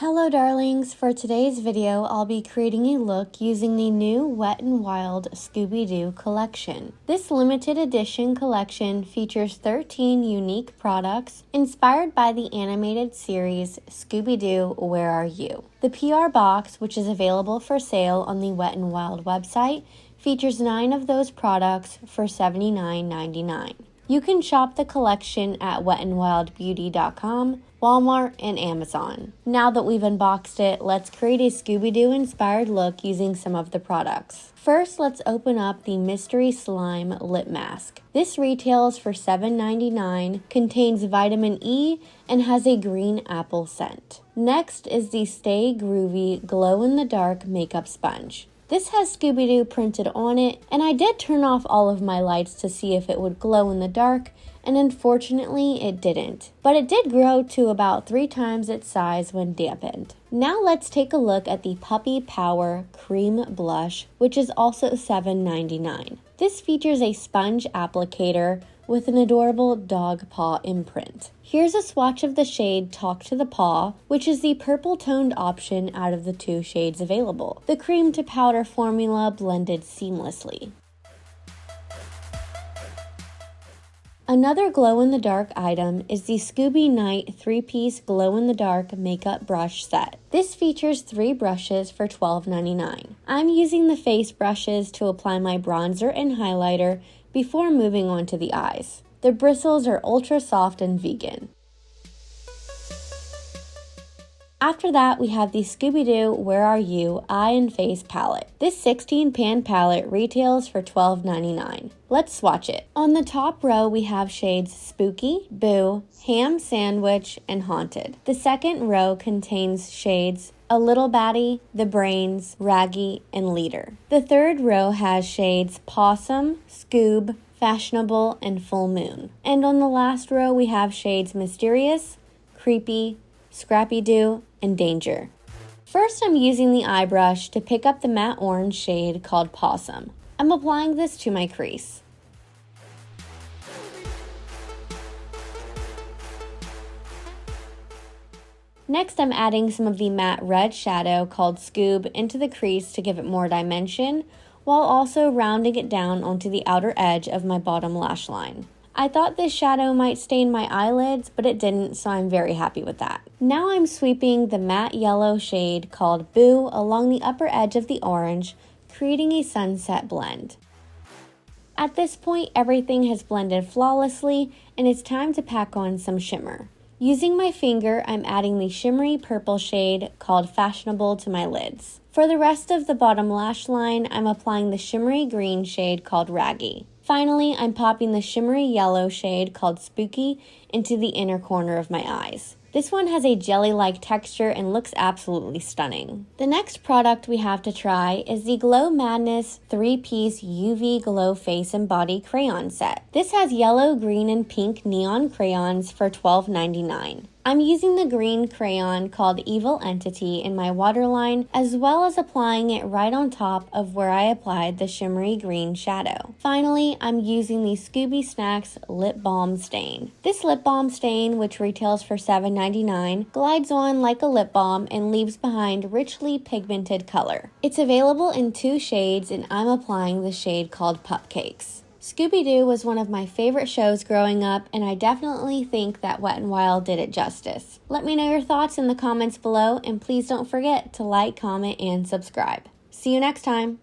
Hello darlings, for today's video I'll be creating a look using the new Wet n Wild Scooby-Doo collection. This limited edition collection features 13 unique products inspired by the animated series Scooby-Doo, Where Are You? The PR box, which is available for sale on the Wet n Wild website, features 9 of those products for $79.99. You can shop the collection at wetnwildbeauty.com, Walmart, and Amazon. Now that we've unboxed it, let's create a Scooby-Doo inspired look using some of the products. First, let's open up the Mystery Slime Lip Mask. This retails for $7.99, contains vitamin E, and has a green apple scent. Next is the Stay Groovy Glow in the Dark Makeup Sponge. This has Scooby-Doo printed on it, and I did turn off all of my lights to see if it would glow in the dark, and unfortunately it didn't. But it did grow to about 3 times its size when dampened. Now let's take a look at the Puppy Power Cream Blush, which is also $7.99. This features a sponge applicator with an adorable dog paw imprint. Here's a swatch of the shade Talk to the Paw, which is the purple toned option out of the 2 shades available. The cream to powder formula blended seamlessly. Another glow-in-the-dark item is the Scooby Night 3-piece glow-in-the-dark makeup brush set. This features 3 brushes for $12.99. I'm using the face brushes to apply my bronzer and highlighter before moving on to the eyes. The bristles are ultra soft and vegan. After that, we have the Scooby-Doo Where Are You Eye and Face Palette. This 16-pan palette retails for $12.99. Let's swatch it. On the top row, we have shades Spooky, Boo, Ham Sandwich, and Haunted. The second row contains shades A Little Batty, The Brains, Raggy, and Leader. The third row has shades Pawsome, Scoob, Fashionable, and Full Moon. And on the last row, we have shades Mysterious, Creepy, Scrappy-Doo, and Danger. First, I'm using the eye brush to pick up the matte orange shade called Pawsome. I'm applying this to my crease. Next, I'm adding some of the matte red shadow called Scoob into the crease to give it more dimension, while also rounding it down onto the outer edge of my bottom lash line. I thought this shadow might stain my eyelids, but it didn't, so I'm very happy with that. Now I'm sweeping the matte yellow shade called Boo along the upper edge of the orange, creating a sunset blend. At this point, everything has blended flawlessly, and it's time to pack on some shimmer. Using my finger, I'm adding the shimmery purple shade called Fashionable to my lids. For the rest of the bottom lash line, I'm applying the shimmery green shade called Raggy. Finally, I'm popping the shimmery yellow shade called Spooky into the inner corner of my eyes. This one has a jelly-like texture and looks absolutely stunning. The next product we have to try is the Glow Madness 3-piece UV Glow Face and Body Crayon Set. This has yellow, green, and pink neon crayons for $12.99. I'm using the green crayon called Evil Entity in my waterline, as well as applying it right on top of where I applied the shimmery green shadow. Finally, I'm using the Scooby Snacks Lip Balm Stain. This lip balm stain, which retails for $7.99, glides on like a lip balm and leaves behind richly pigmented color. It's available in 2 shades, and I'm applying the shade called Pupcakes. Scooby-Doo was one of my favorite shows growing up, and I definitely think that Wet n Wild did it justice. Let me know your thoughts in the comments below, and please don't forget to like, comment, and subscribe. See you next time!